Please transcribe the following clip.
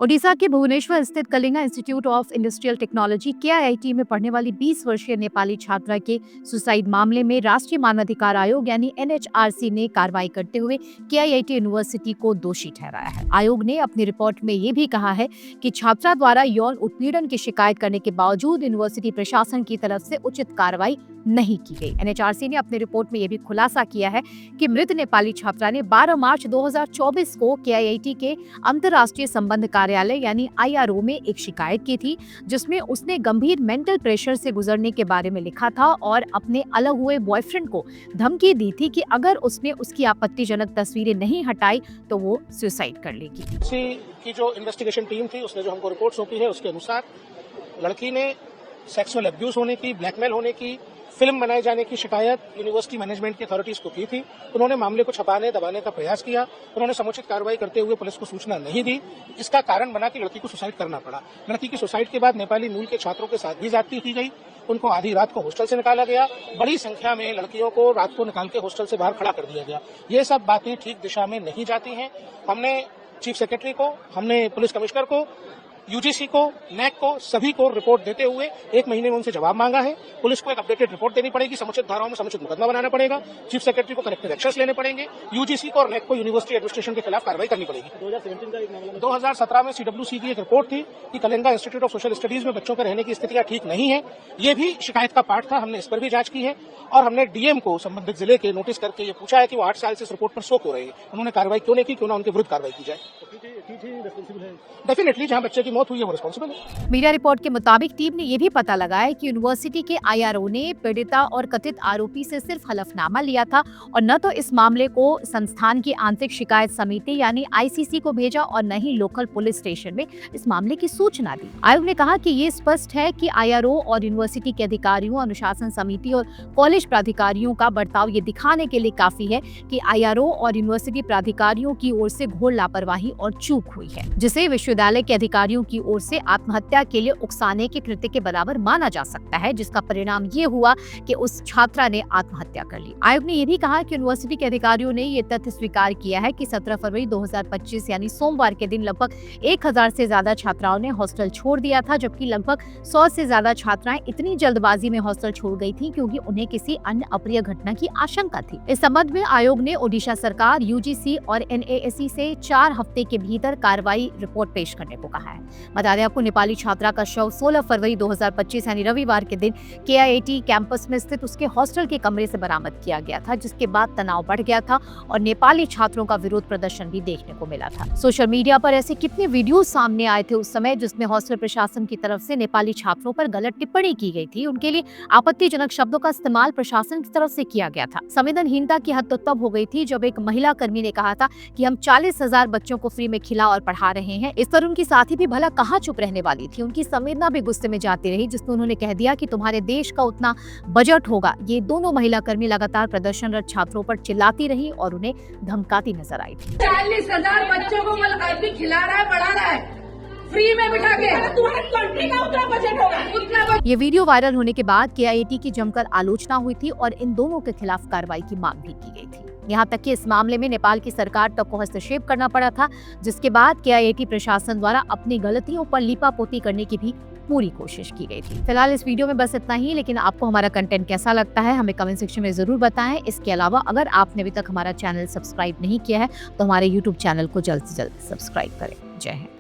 ओडिशा के भुवनेश्वर स्थित Kalinga institute of industrial technology KIIT में पढ़ने वाली 20 वर्षीय नेपाली छात्रा के सुसाइड मामले में राष्ट्रीय मानवाधिकार आयोग यानी एनएचआरसी ने कार्रवाई करते हुए केआईआईटी यूनिवर्सिटी को दोषी ठहराया है। आयोग ने अपनी रिपोर्ट में ये भी कहा है कि छात्रा द्वारा यौन उत्पीड़न की शिकायत करने के बावजूद यूनिवर्सिटी प्रशासन की तरफ से उचित कार्रवाई नहीं की गई। एनएचआरसी ने अपनी रिपोर्ट में यह भी खुलासा किया है कि मृत नेपाली छात्रा ने 12 मार्च 2024 को केआईआईटी के अंतर्राष्ट्रीय संबंध कार्यालय यानी आईआरओ में एक शिकायत की थी, जिसमें उसने गंभीर मेंटल प्रेशर से गुजरने के बारे में लिखा था और अपने अलग हुए बॉयफ्रेंड को धमकी दी थी कि अगर उसने उसकी आपत्तिजनक तस्वीरें नहीं हटाई तो वो सुसाइड कर लेगी। की जो इन्वेस्टिगेशन टीम थी उसने जो हमको रिपोर्ट सौंपी है उसके अनुसार लड़की ने सेक्सुअल अब्यूज होने की, ब्लैकमेल होने की, फिल्म बनाए जाने की शिकायत यूनिवर्सिटी मैनेजमेंट की अथॉरिटीज को की थी। उन्होंने मामले को छपाने दबाने का प्रयास किया। उन्होंने समुचित कार्रवाई करते हुए पुलिस को सूचना नहीं दी। इसका कारण बना कि लड़की को सुसाइड करना पड़ा। लड़की की सुसाइड के बाद नेपाली मूल के छात्रों के साथ भी ज्यादती की गई। उनको आधी रात को हॉस्टल से निकाला गया। बड़ी संख्या में लड़कियों को रात को निकाल के हॉस्टल से बाहर खड़ा कर दिया गया। ये सब बातें ठीक दिशा में नहीं जाती हैं। हमने चीफ सेक्रेटरी को, हमने पुलिस कमिश्नर को, यूजीसी को, नैक को, सभी को रिपोर्ट देते हुए 1 महीने में उनसे जवाब मांगा है। पुलिस को एक अपडेटेड रिपोर्ट देनी पड़ेगी, समुचित धाराओं में समुचित मुकदमा बनाना पड़ेगा, चीफ सेक्रेटरी को करेक्टिव एक्शंस लेने पड़ेंगे, यूजीसी को और नैक को यूनिवर्सिटी एडमिनिस्ट्रेशन के खिलाफ कार्रवाई करनी पड़ेगी। 2017 में सीडब्ल्यूसी की एक रिपोर्ट थी कि Kalinga institute of social studies में बच्चों के रहने की स्थितियां ठीक नहीं है। ये भी शिकायत का पार्ट था। हमने इस पर भी जांच की है और हमने डीएम को संबंधित जिले के नोटिस करके ये पूछा है कि वो 8 साल से इस रिपोर्ट पर शो क्यों रहे हैं, उन्होंने कार्रवाई क्यों नहीं की, क्यों ना उनके विरुद्ध कार्रवाई की जाए। डेफिनेटली जहां बच्चे की मौत हुई है वो रिस्पॉन्सिबल है। मीडिया रिपोर्ट के मुताबिक टीम ने यह भी पता लगाया कि यूनिवर्सिटी के आईआरओ ने पीड़िता और कथित आरोपी से सिर्फ हलफनामा लिया था और न तो इस मामले को संस्थान की आंतरिक शिकायत समिति यानी आईसीसी को भेजा और न ही लोकल पुलिस स्टेशन में इस मामले की सूचना दी। आयोग ने कहा कि ये स्पष्ट है कि आईआरओ और यूनिवर्सिटी के अधिकारियों, अनुशासन समिति और कॉलेज प्राधिकारियों का बर्ताव ये दिखाने के लिए काफी है कि आईआरओ और यूनिवर्सिटी प्राधिकारियों की ओर से घोर लापरवाही और चूक हुई है, जिसे विश्वविद्यालय के अधिकारियों की ओर से आत्महत्या के लिए उकसाने के कृत्य के बराबर माना जा सकता है, जिसका परिणाम ये हुआ कि उस छात्रा ने आत्महत्या कर ली। आयोग ने यह भी कहा कि यूनिवर्सिटी के अधिकारियों ने ये तथ्य स्वीकार किया है कि 17 फरवरी 2025 यानी सोमवार के दिन लगभग 1000 से ज्यादा छात्राओं ने हॉस्टल छोड़ दिया था, जबकि लगभग 100 से ज्यादा छात्राएं इतनी जल्दबाजी में हॉस्टल छोड़ गई थी क्योंकि उन्हें किसी अन्य अप्रिय घटना की आशंका थी। इस संबंध में आयोग ने ओडिशा सरकार, यूजीसी और एनएएससी से 4 हफ्ते के भीतर कार्रवाई रिपोर्ट पेश करने को कहा है। बता दें आपको, नेपाली छात्रा का शव 16 फरवरी 2025 यानी रविवार के दिन केआईआईटी कैंपस में स्थित उसके हॉस्टल के कमरे से बरामद किया गया था, जिसके बाद तनाव बढ़ गया था और नेपाली छात्रों का विरोध प्रदर्शन भी देखने को मिला था। सोशल मीडिया पर ऐसे कितने वीडियो सामने आए थे उस समय जिसमें हॉस्टल प्रशासन की तरफ से नेपाली छात्रों पर गलत टिप्पणी की गई थी। उनके लिए आपत्तिजनक शब्दों का इस्तेमाल प्रशासन की तरफ से किया गया था। संवेदनहीनता की हद तो तब हो गई थी जब एक महिला कर्मी ने कहा था कि हम 40,000 बच्चों को फ्री में खिला और पढ़ा रहे हैं। इस पर उनकी साथी भी भला कहाँ चुप रहने वाली थी। उनकी संवेदना भी गुस्से में जाती रही, जिसमें उन्होंने कह दिया कि तुम्हारे देश का उतना बजट होगा। ये दोनों महिला कर्मी लगातार प्रदर्शनरत छात्रों पर चिल्लाती रही और उन्हें धमकाती नजर आई थी। 40,000 बच्चों को खिला रहा है, पढ़ा रहा है फ्री में बिठा के, तुम्हारे कंट्री का उतना बजट होगा। ये वीडियो वायरल होने के बाद केआईआईटी की जमकर आलोचना हुई थी और इन दोनों के खिलाफ कार्रवाई की मांग भी की गई थी। यहाँ तक कि इस मामले में नेपाल की सरकार तक को हस्तक्षेप करना पड़ा था, जिसके बाद केआईआईटी प्रशासन द्वारा अपनी गलतियों पर लीपापोती करने की भी पूरी कोशिश की गई थी। फिलहाल इस वीडियो में बस इतना ही, लेकिन आपको हमारा कंटेंट कैसा लगता है हमें कमेंट सेक्शन में जरूर बताएं। इसके अलावा अगर आपने अभी तक हमारा चैनल सब्सक्राइब नहीं किया है तो हमारे यूट्यूब चैनल को जल्द से जल्द सब्सक्राइब करें। जय हिंद।